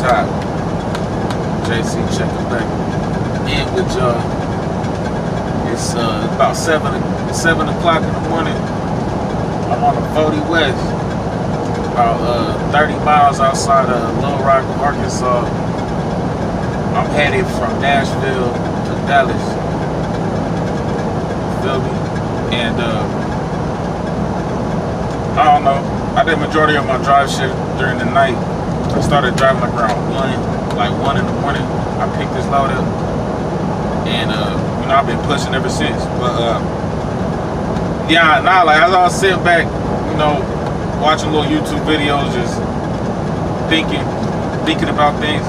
top. JC checking back in with y'all. It's about 7 o'clock in the morning. I'm on the 40 West, about 30 miles outside of Little Rock, Arkansas. I'm headed from Nashville to Dallas. Feel me? And I don't know. I did majority of my drive shift during the night. I started driving like around 1 in the morning. I picked this load up, and you know, I've been pushing ever since. But yeah, nah, like as I was sitting back, you know, watching little YouTube videos, just thinking about things.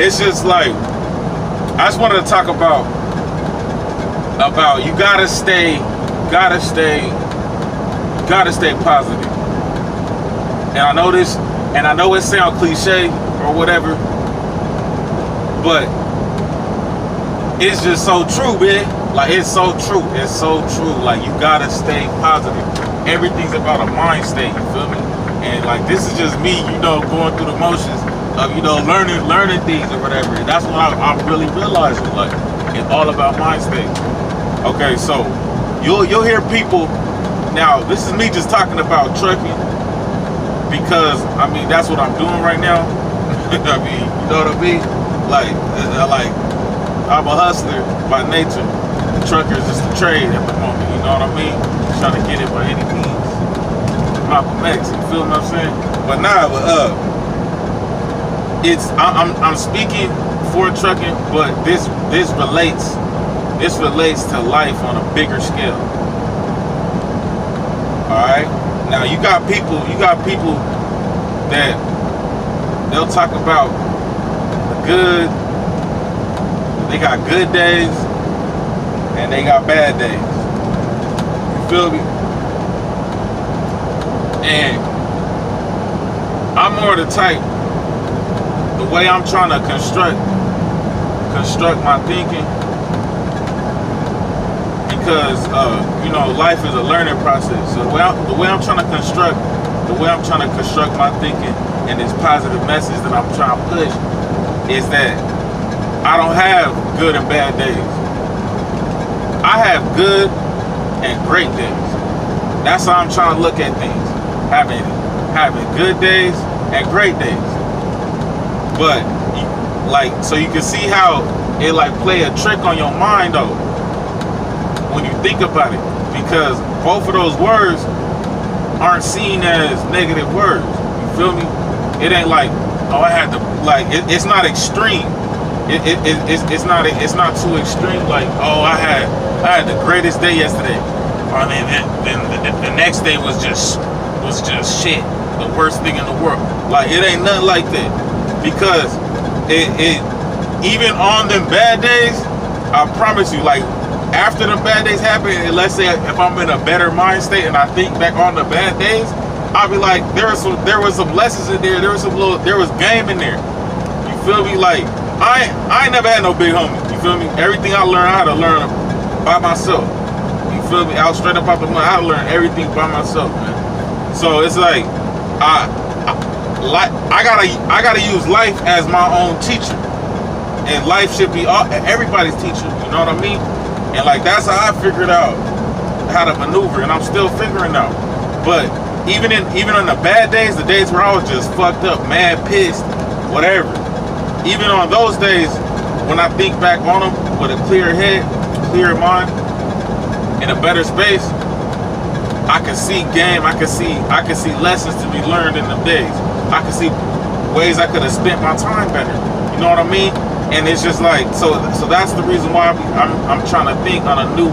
It's just like I just wanted to talk about you gotta stay positive. And I know this, and I know it sounds cliche or whatever, but it's just so true, man. Like, it's so true. It's so true. Like, you gotta stay positive. Everything's about a mind state, you feel me? And like, this is just me, you know, going through the motions of, you know, learning things or whatever. And that's what I'm really realizing. Like, it's all about mind state. Okay, so you'll hear people. Now, this is me just talking about trucking, because I mean that's what I'm doing right now. I mean, you know what I mean? Like I'm a hustler by nature. Trucker is just a trade at the moment. You know what I mean? Trying to get it by any means. Malcolm X, you feel what I'm saying? But nah, I'm speaking for trucking, but this relates to life on a bigger scale. Alright? Now you got people that they'll talk about the good, they got good days and they got bad days. You feel me? And I'm more the type, the way I'm trying to construct my thinking, because you know, life is a learning process. So the way I'm trying to construct my thinking and this positive message that I'm trying to push is that I don't have good and bad days. I have good and great days. That's how I'm trying to look at things. Having good days and great days. But like, so you can see how it like play a trick on your mind though, when you think about it, because both of those words aren't seen as negative words. You feel me? It ain't like, oh, I had to, like, it's not extreme. It's not too extreme. Like, oh, I had the greatest day yesterday, or then the next day was just shit, the worst thing in the world. Like, it ain't nothing like that, because it even on them bad days, I promise you, like, after the bad days happen, and let's say if I'm in a better mind state and I think back on the bad days, I'll be like, there was some lessons in there. There was game in there. You feel me? Like, I ain't never had no big homie. You feel me? Everything I learned, I had to learn by myself. You feel me? Out straight up out the mud, I had to learn everything by myself, man. So it's like I gotta use life as my own teacher, and life should be everybody's teacher. You know what I mean? And like, that's how I figured out how to maneuver, and I'm still figuring out. But even in the bad days, the days where I was just fucked up, mad, pissed, whatever, even on those days, when I think back on them with a clear head, clear mind, in a better space, I can see game, I can see lessons to be learned in them days. I can see ways I could have spent my time better. You know what I mean? And it's just like, so that's the reason why I'm trying to think on a new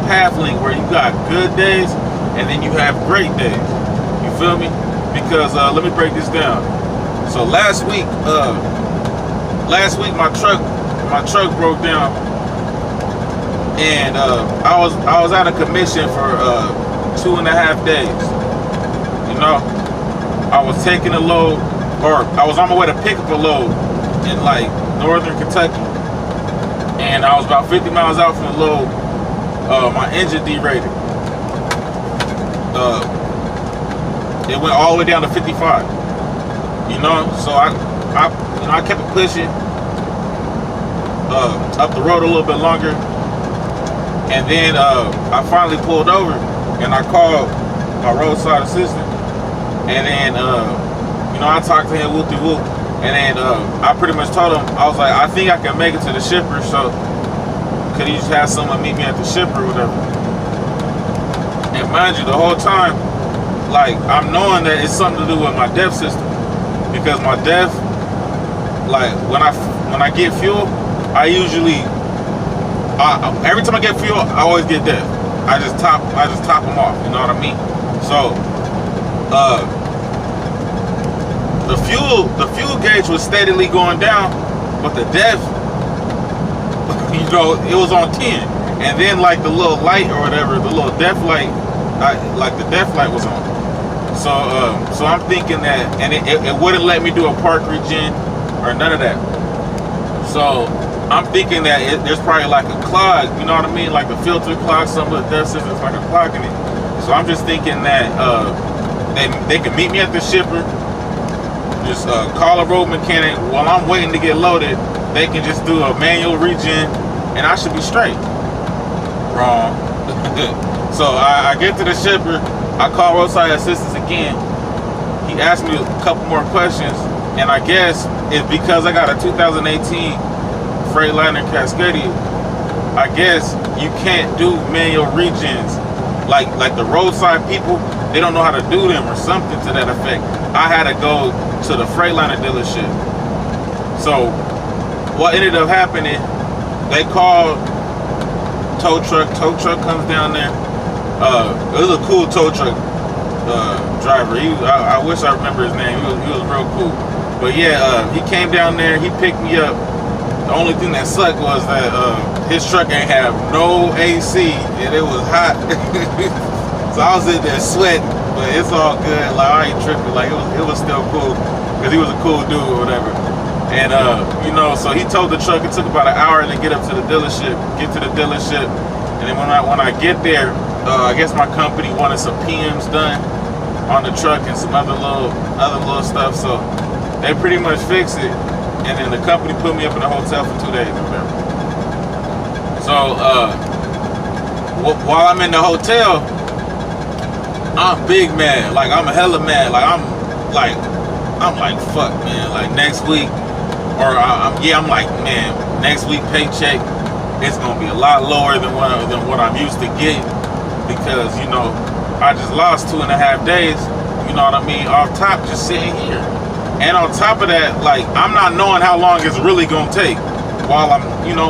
path link, where you got good days and then you have great days. You feel me? Because let me break this down. So last week my truck broke down, and I was out of commission for 2.5 days. You know, I was taking a load, or I was on my way to pick up a load in like northern Kentucky, and I was about 50 miles out from the load. My engine derated. it went all the way down to 55. You know, so I kept it pushing up the road a little bit longer, and then I finally pulled over and I called my roadside assistant, and then you know, I talked to him whoop de whoop, and then I pretty much told him, I was like, I think I can make it to the shipper, so could you just have someone meet me at the shipper or whatever? And mind you, the whole time, like, I'm knowing that it's something to do with my DEF system, because my DEF, like, when I get fuel, I usually every time I get fuel, I always get DEF. I just top them off. You know what I mean? So the fuel gauge was steadily going down, but the DEF, you know, it was on 10. And then like the little light or whatever, the little DEF light, like the DEF light was on. So so I'm thinking that, and it wouldn't let me do a park regen or none of that. So I'm thinking that there's probably like a clog, you know what I mean? Like a filter clog, some of the DEF systems like a clog in it. So I'm just thinking that they can meet me at the shipper, just call a road mechanic while I'm waiting to get loaded. They can just do a manual regen and I should be straight. Wrong. So I get to the shipper, I call roadside assistance again. He asked me a couple more questions, and I guess it's because I got a 2018 Freightliner Cascadia. I guess you can't do manual regens. Like the roadside people, they don't know how to do them or something to that effect. I had to go to the Freightliner dealership. So what ended up happening, they called tow truck comes down there. It was a cool tow truck driver. I wish I remember his name. He was real cool. But yeah, he came down there, he picked me up. The only thing that sucked was that his truck ain't have no AC and it was hot. So I was in there sweating, but it's all good. Like, I ain't tripping. Like, it was still cool because he was a cool dude or whatever. And you know, so he towed the truck. It took about an hour to get up to the dealership, and then when I get there, I guess my company wanted some PMs done on the truck and some other little stuff. So they pretty much fixed it, and then the company put me up in a hotel for 2 days or whatever. So while I'm in the hotel, I'm big mad. Like, I'm hella mad. Like, I'm like fuck, man. Like, next week, or I'm like, man, next week paycheck, it's gonna be a lot lower than what I'm used to getting, because, you know, I just lost 2.5 days, you know what I mean, off top just sitting here. And on top of that, like, I'm not knowing how long it's really gonna take while I'm in the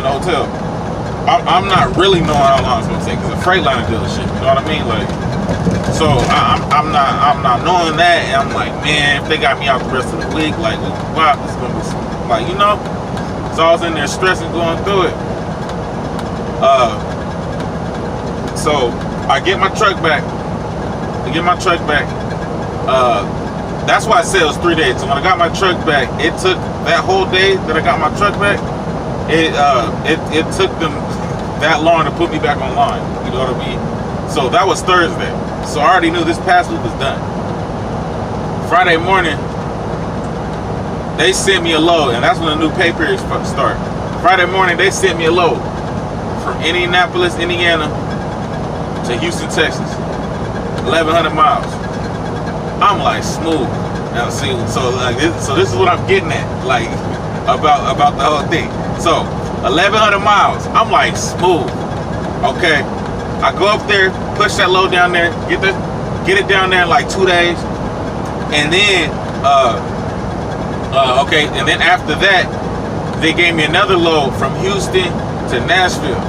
hotel. I'm not really knowing how long it's gonna take. It's a Freightliner dealership, you know what I mean? Like, so I'm not knowing that, and I'm like, man, if they got me out the rest of the week, like, wow, it's gonna be some, like, you know. So I was in there stressing, going through it. So I get my truck back. That's why I said it was 3 days. So when I got my truck back, it took that whole day that I got my truck back. It took them that long to put me back online. You know what I mean? So that was Thursday. So I already knew this past week was done. Friday morning, they sent me a load, and that's when the new pay period start. Friday morning, they sent me a load from Indianapolis, Indiana to Houston, Texas, 1,100 miles. I'm like, smooth. Now see, so this is what I'm getting at, like, about the whole thing. So 1,100 miles, I'm like, smooth. Okay, I go up there, push that load down there, get it down there in like 2 days, and then okay, and then after that, they gave me another load from Houston to Nashville.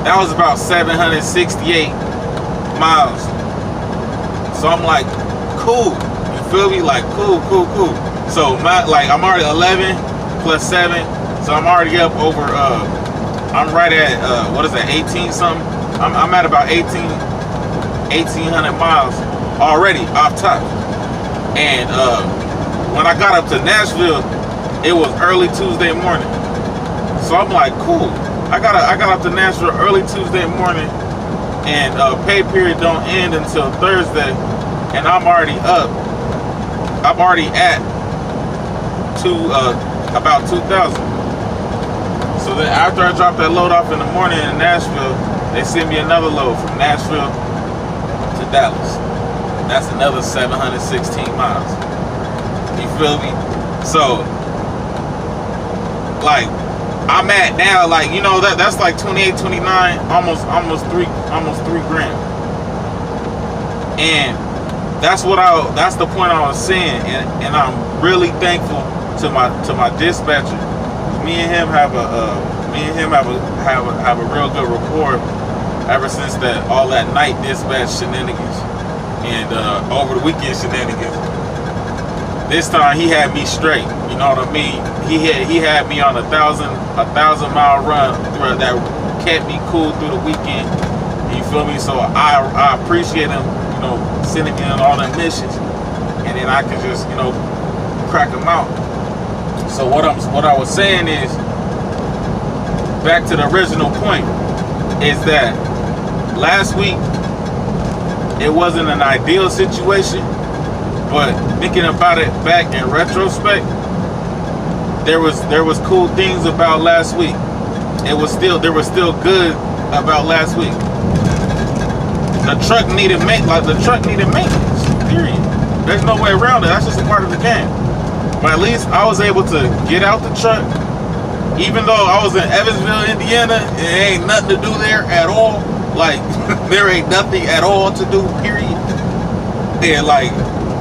That was about 768 miles. So I'm like, cool. You feel me? Like, cool. So I'm already 11 plus 7. So I'm already up over, I'm right at, what is that, 18 something? I'm at about 1,800 miles already off top. And when I got up to Nashville, it was early Tuesday morning. So I'm like, cool. I got up to Nashville early Tuesday morning, and pay period don't end until Thursday, and I'm already up. I'm already at about 2,000. So then after I drop that load off in the morning in Nashville, they send me another load from Nashville to Dallas. That's another 716 miles. You feel me? So, like, I'm at now, like, you know, that's like 28, 29, almost three grand. And that's the point I was saying, and I'm really thankful to my dispatcher. Me and him have a real good rapport ever since all that night dispatch shenanigans and over the weekend shenanigans. This time he had me straight, you know what I mean? He had me on a 1,000-mile run that kept me cool through the weekend. You feel me? So I appreciate him, you know, sending me on all the missions, and then I can just, you know, crack them out. So what I was saying is, back to the original point, is that last week it wasn't an ideal situation, but thinking about it back in retrospect, there was cool things about last week. There was still good about last week. The truck needed maintenance. Period. There's no way around it. That's just a part of the game. But at least I was able to get out the truck, even though I was in Evansville, Indiana. It ain't nothing to do there at all. Like, there ain't nothing at all to do, period. And like,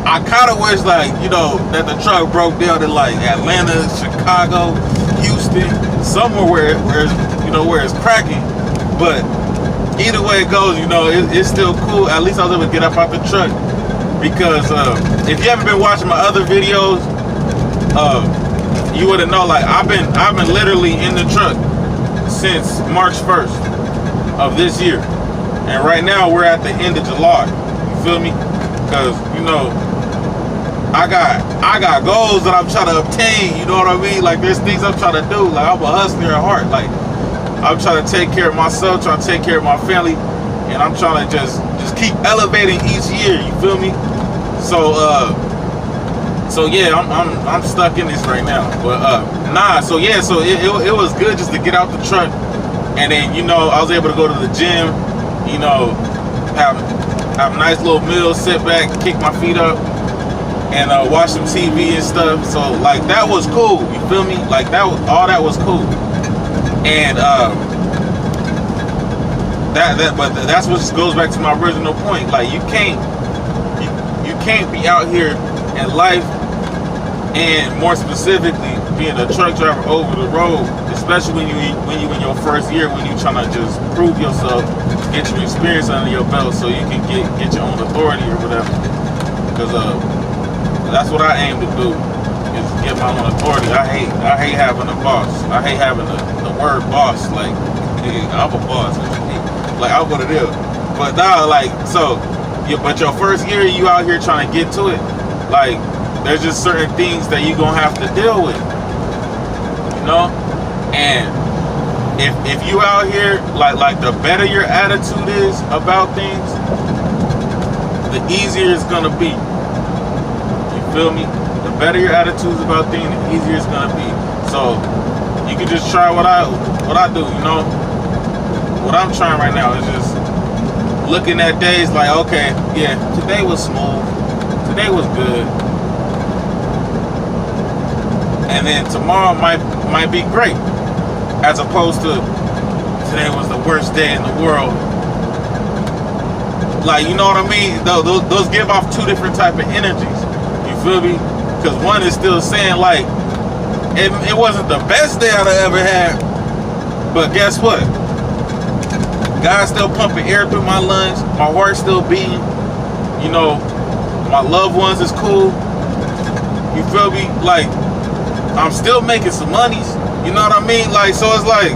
I kind of wish, like, you know, that the truck broke down in like Atlanta, Chicago, Houston, somewhere where it's cracking. But either way it goes, you know, it's still cool. At least I was able to get up out the truck, because if you haven't been watching my other videos, you wouldn't know. Like, I've been literally in the truck since March 1st of this year, and right now we're at the end of July. You feel me? Because, you know, I got goals that I'm trying to obtain. You know what I mean? Like, there's things I'm trying to do. Like, I'm a hustler at heart. Like, I'm trying to take care of myself, trying to take care of my family, and I'm trying to just keep elevating each year. You feel me? So yeah, I'm stuck in this right now. But so it was good just to get out the truck, and then, you know, I was able to go to the gym, you know, have a nice little meal, sit back, kick my feet up, and watch some TV and stuff. So like, that was cool. You feel me? Like, all that was cool. And but that's what goes back to my original point. Like, you can't be out here in life, and more specifically being a truck driver over the road, especially when you in your first year, when you trying to just prove yourself, get your experience under your belt, so you can get your own authority or whatever. Because that's what I aim to do, is get my own authority. I hate having a boss. I hate having the word boss. Like, I'm a boss. Like, I'm one of them. But nah, like, so, but your first year, you out here trying to get to it. Like, there's just certain things that you're gonna have to deal with, you know. And if you out here, like the better your attitude is about things, the easier it's gonna be. You feel me? The better your attitude is about things, the easier it's gonna be. So you can just try what I do, you know. What I'm trying right now is just looking at days like, okay, yeah, today was smooth, today was good, and then tomorrow might be great, as opposed to today was the worst day in the world. Like, you know what I mean? Those give off two different type of energies. You feel me? Because one is still saying, like, it wasn't the best day I've ever had, but guess what? God's still pumping air through my lungs. My heart's still beating. You know, my loved ones is cool. You feel me? Like, I'm still making some monies. You know what I mean? Like, so it's like,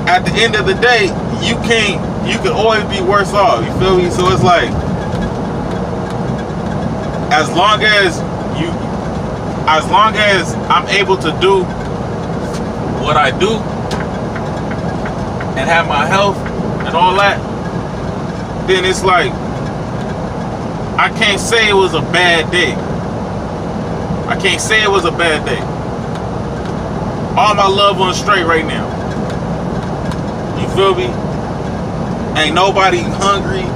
at the end of the day, you can always be worse off. You feel me? So it's like, as long as I'm able to do what I do and have my health and all that, then it's like, I can't say it was a bad day. I can't say it was a bad day. All my loved ones straight right now. You feel me? Ain't nobody hungry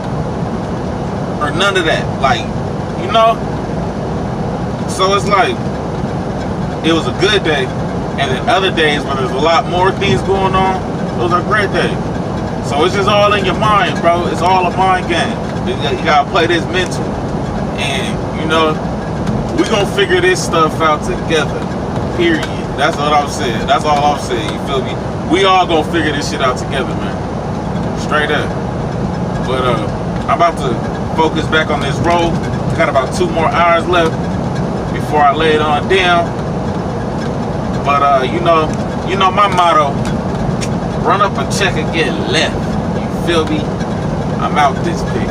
or none of that. Like, you know? So it's like, it was a good day. And then other days when there's a lot more things going on, those are great days. So it's just all in your mind, bro. It's all a mind game. You gotta play this mental. And, you know, we gonna figure this stuff out together. Period. That's what I'm saying. That's all I'm saying. You feel me? We all gonna figure this shit out together, man. Straight up. But I'm about to focus back on this road. I got about 2 more hours left before I lay it on down. But you know my motto: run up a check and get left. You feel me? I'm out this big.